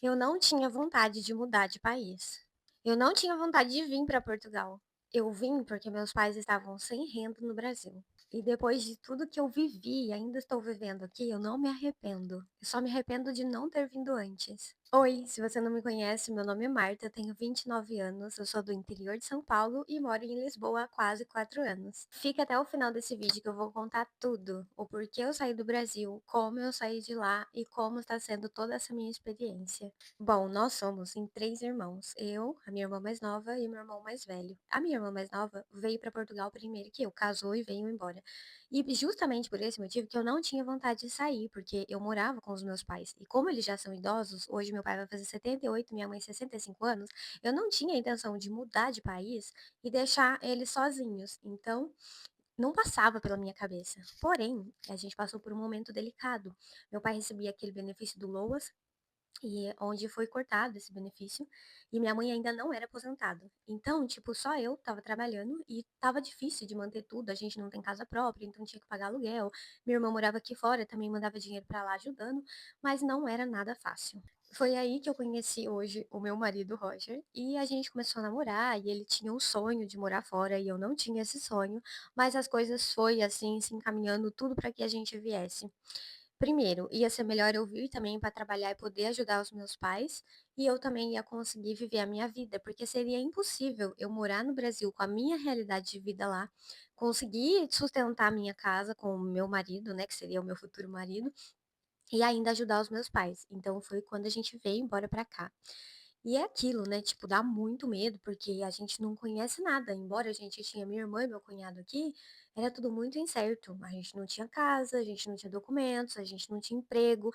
Eu não tinha vontade de mudar de país. Eu não tinha vontade de vir para Portugal. Eu vim porque meus pais estavam sem renda no Brasil. E depois de tudo que eu vivi e ainda estou vivendo aqui, eu não me arrependo. Eu só me arrependo de não ter vindo antes. Oi, se você não me conhece, meu nome é Marta, eu tenho 29 anos, eu sou do interior de São Paulo e moro em Lisboa há quase 4 anos. Fica até o final desse vídeo que eu vou contar tudo, o porquê eu saí do Brasil, como eu saí de lá e como está sendo toda essa minha experiência. Bom, nós somos em 3 irmãos, eu, a minha irmã mais nova e meu irmão mais velho. A minha irmã mais nova veio para Portugal primeiro que eu, casou e veio embora. E justamente por esse motivo que eu não tinha vontade de sair, porque eu morava com os meus pais. E como eles já são idosos, hoje meu pai vai fazer 78, minha mãe 65 anos, eu não tinha a intenção de mudar de país e deixar eles sozinhos. Então, não passava pela minha cabeça. Porém, a gente passou por um momento delicado. Meu pai recebia aquele benefício do LOAS, e onde foi cortado esse benefício, e minha mãe ainda não era aposentada. Então, tipo, só eu estava trabalhando e estava difícil de manter tudo, a gente não tem casa própria, então tinha que pagar aluguel. Minha irmã morava aqui fora, também mandava dinheiro para lá ajudando, mas não era nada fácil. Foi aí que eu conheci hoje o meu marido Roger, e a gente começou a namorar, e ele tinha um sonho de morar fora, e eu não tinha esse sonho, mas as coisas foi assim, se encaminhando tudo para que a gente viesse. Primeiro, ia ser melhor eu vir também para trabalhar e poder ajudar os meus pais, e eu também ia conseguir viver a minha vida, porque seria impossível eu morar no Brasil com a minha realidade de vida lá, conseguir sustentar a minha casa com o meu marido, né, que seria o meu futuro marido, e ainda ajudar os meus pais. Então foi quando a gente veio embora para cá. E é aquilo, né, tipo, dá muito medo, porque a gente não conhece nada, embora a gente tinha minha irmã e meu cunhado aqui, era tudo muito incerto. A gente não tinha casa, a gente não tinha documentos, a gente não tinha emprego.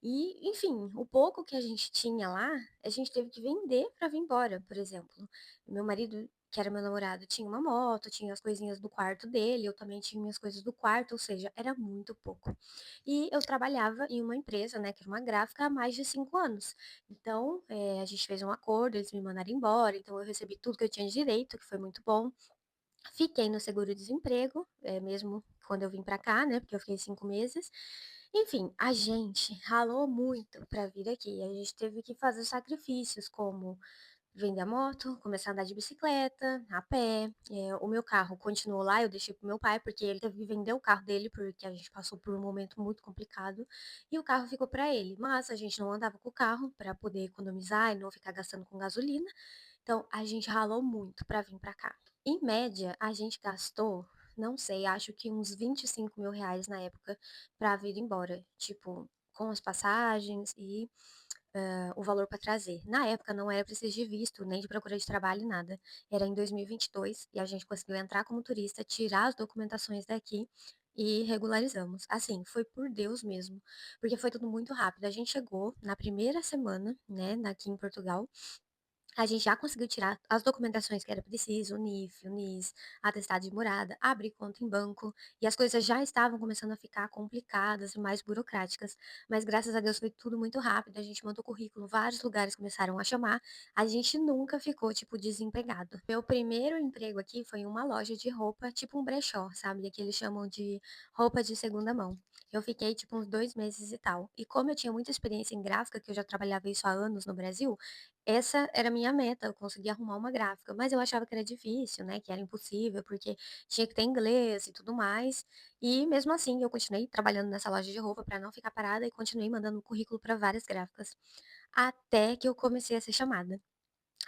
E, enfim, o pouco que a gente tinha lá, a gente teve que vender para vir embora, por exemplo. Meu marido, que era meu namorado, tinha uma moto, tinha as coisinhas do quarto dele, eu também tinha minhas coisas do quarto, ou seja, era muito pouco. E eu trabalhava em uma empresa, né, que era uma gráfica há mais de 5 anos. Então, a gente fez um acordo, eles me mandaram embora, então eu recebi tudo que eu tinha direito, que foi muito bom. Fiquei no seguro-desemprego, mesmo quando eu vim pra cá, né, porque eu fiquei 5 meses. Enfim, a gente ralou muito pra vir aqui, a gente teve que fazer sacrifícios, como vender a moto, começar a andar de bicicleta, a pé. O meu carro continuou lá, eu deixei pro meu pai, porque ele teve que vender o carro dele, porque a gente passou por um momento muito complicado, e o carro ficou para ele. Mas a gente não andava com o carro para poder economizar e não ficar gastando com gasolina. Então a gente ralou muito para vir para cá. Em média, a gente gastou, não sei, acho que uns 25 mil reais na época para vir embora. Tipo, com as passagens e o valor para trazer. Na época não era preciso de visto, nem de procura de trabalho, nada. Era em 2022 e 22 e a gente conseguiu entrar como turista, tirar as documentações daqui e regularizamos. Assim, foi por Deus mesmo, porque foi tudo muito rápido. A gente chegou na primeira semana, né, aqui em Portugal, a gente já conseguiu tirar as documentações que era preciso, o NIF, o NIS, atestado de morada, abrir conta em banco, e as coisas já estavam começando a ficar complicadas e mais burocráticas, mas graças a Deus foi tudo muito rápido, a gente mandou currículo, vários lugares começaram a chamar, a gente nunca ficou, tipo, desempregado. Meu primeiro emprego aqui foi em uma loja de roupa, tipo um brechó, sabe, que eles chamam de roupa de segunda mão. Eu fiquei, tipo, uns 2 meses e tal. E como eu tinha muita experiência em gráfica, que eu já trabalhava isso há anos no Brasil, essa era a minha meta, eu conseguir arrumar uma gráfica, mas eu achava que era difícil, né, que era impossível, porque tinha que ter inglês e tudo mais. E mesmo assim, eu continuei trabalhando nessa loja de roupa para não ficar parada e continuei mandando currículo para várias gráficas, até que eu comecei a ser chamada.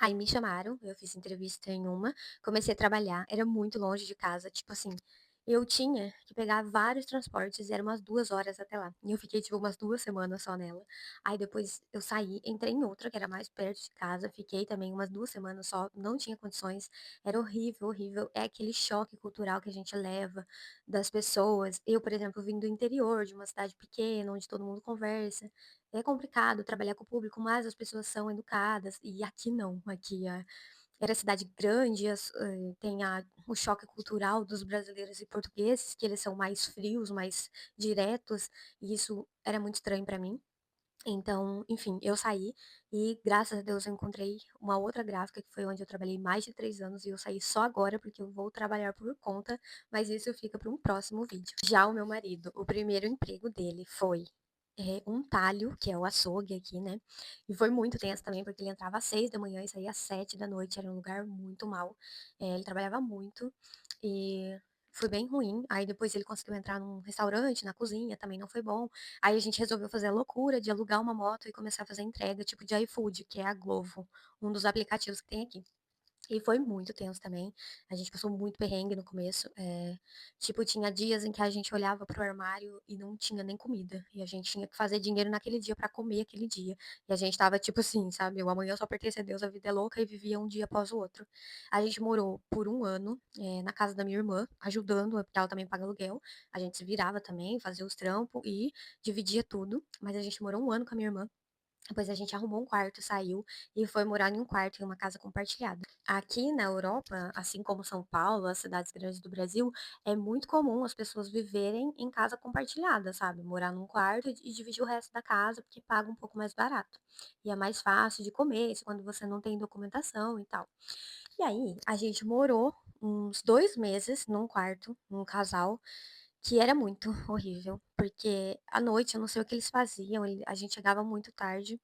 Aí me chamaram, eu fiz entrevista em uma, comecei a trabalhar, era muito longe de casa, tipo assim, eu tinha que pegar vários transportes, era umas 2 horas até lá. E eu fiquei, tipo, umas 2 semanas só nela. Aí depois eu saí, entrei em outra que era mais perto de casa, fiquei também umas 2 semanas só, não tinha condições, era horrível, horrível. É aquele choque cultural que a gente leva das pessoas. Eu, por exemplo, vim do interior, de uma cidade pequena, onde todo mundo conversa. É complicado trabalhar com o público, mas as pessoas são educadas, e aqui não, aqui era cidade grande, tem o choque cultural dos brasileiros e portugueses, que eles são mais frios, mais diretos, e isso era muito estranho pra mim. Então, enfim, eu saí e graças a Deus eu encontrei uma outra gráfica, que foi onde eu trabalhei mais de 3 anos, e eu saí só agora porque eu vou trabalhar por conta, mas isso fica para um próximo vídeo. Já o meu marido, o primeiro emprego dele foi um talho, que é o açougue aqui, né, e foi muito tenso também, porque ele entrava às 6 da manhã e saía às 7 da noite, era um lugar muito mau, ele trabalhava muito, e foi bem ruim. Aí depois ele conseguiu entrar num restaurante, na cozinha, também não foi bom. Aí a gente resolveu fazer a loucura de alugar uma moto e começar a fazer entrega, tipo de iFood, que é a Glovo, um dos aplicativos que tem aqui. E foi muito tenso também. A gente passou muito perrengue no começo. Tipo, tinha dias em que a gente olhava pro armário e não tinha nem comida. E a gente tinha que fazer dinheiro naquele dia pra comer aquele dia. E a gente tava tipo assim, sabe? O amanhã só pertence a Deus, a vida é louca e vivia um dia após o outro. A gente morou por um ano, na casa da minha irmã, ajudando, porque ela também paga aluguel. A gente se virava também, fazia os trampos e dividia tudo. Mas a gente morou um ano com a minha irmã. Depois a gente arrumou um quarto, saiu e foi morar em um quarto em uma casa compartilhada. Aqui na Europa, assim como São Paulo, as cidades grandes do Brasil, é muito comum as pessoas viverem em casa compartilhada, sabe? Morar num quarto e dividir o resto da casa, porque paga um pouco mais barato. E é mais fácil de comer, isso quando você não tem documentação e tal. E aí, a gente morou uns 2 meses num quarto, num casal, que era muito horrível, porque à noite, eu não sei o que eles faziam, a gente chegava muito tarde.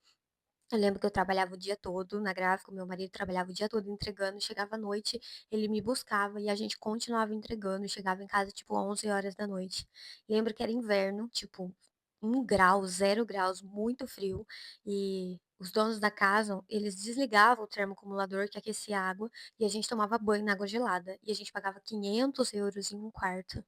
Eu lembro que eu trabalhava o dia todo na gráfica, o meu marido trabalhava o dia todo entregando, chegava à noite, ele me buscava e a gente continuava entregando, chegava em casa tipo 11 horas da noite. Lembro que era inverno, tipo 1 grau, 0 graus, muito frio, e os donos da casa, eles desligavam o termoacumulador que aquecia a água e a gente tomava banho na água gelada. E a gente pagava 500 euros em um quarto.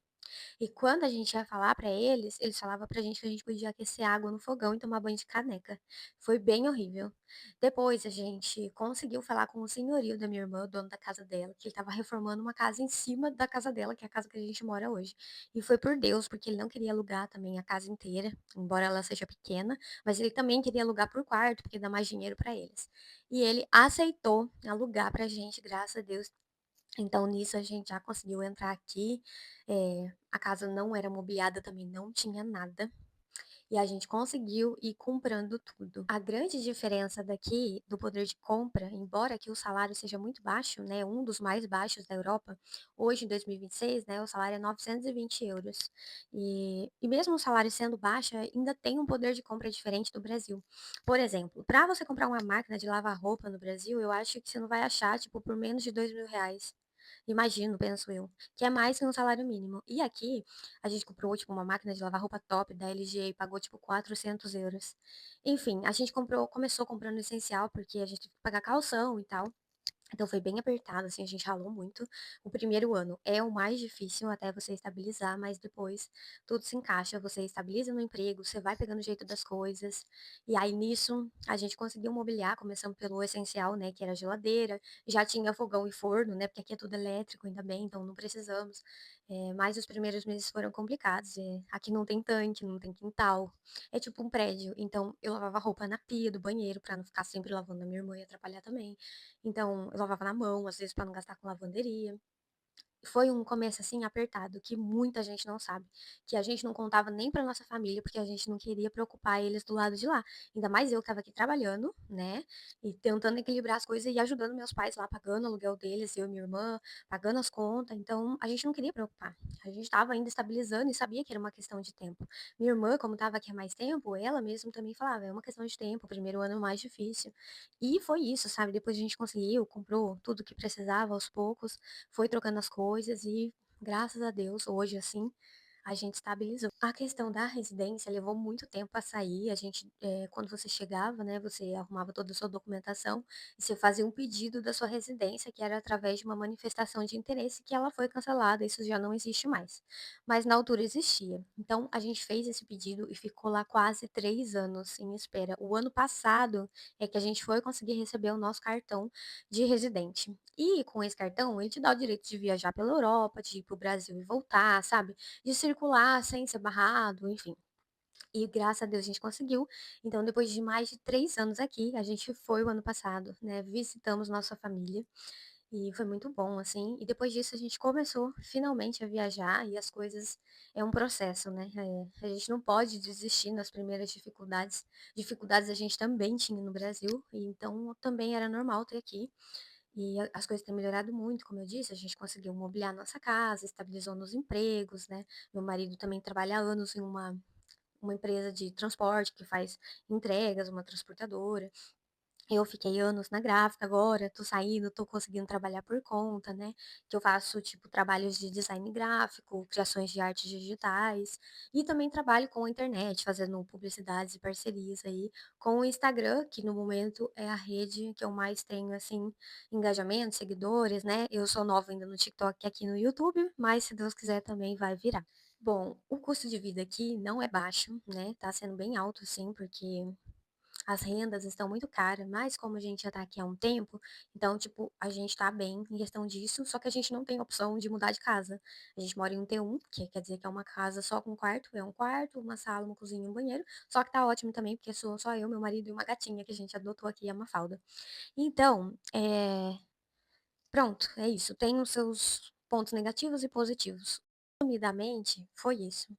E quando a gente ia falar pra eles, eles falavam pra gente que a gente podia aquecer água no fogão e tomar banho de caneca. Foi bem horrível. Depois a gente conseguiu falar com o senhorio da minha irmã, o dono da casa dela, que ele estava reformando uma casa em cima da casa dela, que é a casa que a gente mora hoje. E foi por Deus, porque ele não queria alugar também a casa inteira, embora ela seja pequena, mas ele também queria alugar por quarto, porque dá mais dinheiro pra eles. E ele aceitou alugar pra gente, graças a Deus. Então, nisso, a gente já conseguiu entrar aqui. A casa não era mobiliada, também não tinha nada. E a gente conseguiu ir comprando tudo. A grande diferença daqui do poder de compra, embora aqui o salário seja muito baixo, né, um dos mais baixos da Europa, hoje em 2026, né, o salário é 920 euros. E mesmo o salário sendo baixo, ainda tem um poder de compra diferente do Brasil. Por exemplo, para você comprar uma máquina de lavar roupa no Brasil, eu acho que você não vai achar, tipo, por menos de 2.000 reais. Imagino, penso eu, que é mais que um salário mínimo. E aqui, a gente comprou, tipo, uma máquina de lavar roupa top da LG e pagou, tipo, 400 euros. Enfim, a gente começou comprando essencial, porque a gente teve que pagar calção e tal. Então foi bem apertado, assim, a gente ralou muito. O primeiro ano é o mais difícil até você estabilizar, mas depois tudo se encaixa, você estabiliza no emprego, você vai pegando o jeito das coisas. E aí nisso a gente conseguiu mobiliar, começando pelo essencial, né, que era a geladeira, já tinha fogão e forno, né, porque aqui é tudo elétrico, ainda bem, então não precisamos. Mas os primeiros meses foram complicados. Aqui não tem tanque, não tem quintal, é tipo um prédio, então eu lavava roupa na pia do banheiro pra não ficar sempre lavando a minha irmã e atrapalhar também. Então, eu lavava na mão, às vezes, para não gastar com lavanderia. Foi um começo, assim, apertado, que muita gente não sabe, que a gente não contava nem pra nossa família, porque a gente não queria preocupar eles do lado de lá. Ainda mais eu que estava aqui trabalhando, né, e tentando equilibrar as coisas e ajudando meus pais lá, pagando o aluguel deles, eu e minha irmã, pagando as contas, então a gente não queria preocupar. A gente estava ainda estabilizando e sabia que era uma questão de tempo. Minha irmã, como estava aqui há mais tempo, ela mesma também falava: "É uma questão de tempo, o primeiro ano é o mais difícil". E foi isso, sabe, depois a gente conseguiu, comprou tudo que precisava aos poucos, foi trocando as coisas e, graças a Deus, hoje, assim, a gente estabilizou. A questão da residência levou muito tempo a sair. A gente, quando você chegava, né, você arrumava toda a sua documentação e você fazia um pedido da sua residência, que era através de uma manifestação de interesse, que ela foi cancelada, isso já não existe mais. Mas na altura existia. Então, a gente fez esse pedido e ficou lá quase 3 anos em espera. O ano passado é que a gente foi conseguir receber o nosso cartão de residente. E com esse cartão, ele te dá o direito de viajar pela Europa, de ir para o Brasil e voltar, sabe? De circular sem ser barrado, enfim. E graças a Deus a gente conseguiu. Então, depois de mais de 3 anos aqui, a gente foi o ano passado, né? Visitamos nossa família e foi muito bom, assim. E depois disso a gente começou finalmente a viajar e as coisas é um processo, né? A gente não pode desistir nas primeiras dificuldades. Dificuldades a gente também tinha no Brasil, e então também era normal ter aqui. E as coisas têm melhorado muito, como eu disse, a gente conseguiu mobiliar nossa casa, estabilizou nos empregos, né? Meu marido também trabalha há anos em uma empresa de transporte que faz entregas, uma transportadora. Eu fiquei anos na gráfica, agora tô saindo, tô conseguindo trabalhar por conta, né, que eu faço, tipo, trabalhos de design gráfico, criações de artes digitais, e também trabalho com a internet, fazendo publicidades e parcerias aí com o Instagram, que no momento é a rede que eu mais tenho, assim, engajamento, seguidores, né. Eu sou nova ainda no TikTok e aqui no YouTube, mas se Deus quiser também vai virar. Bom, o custo de vida aqui não é baixo, né, tá sendo bem alto, assim, porque as rendas estão muito caras, mas como a gente já tá aqui há um tempo, então, tipo, a gente tá bem em questão disso, só que a gente não tem opção de mudar de casa. A gente mora em um T1, que quer dizer que é uma casa só com quarto, é um quarto, uma sala, uma cozinha e um banheiro, só que tá ótimo também, porque sou só eu, meu marido e uma gatinha que a gente adotou aqui, a Mafalda. Então, pronto, é isso, tem os seus pontos negativos e positivos. Resumidamente, foi isso.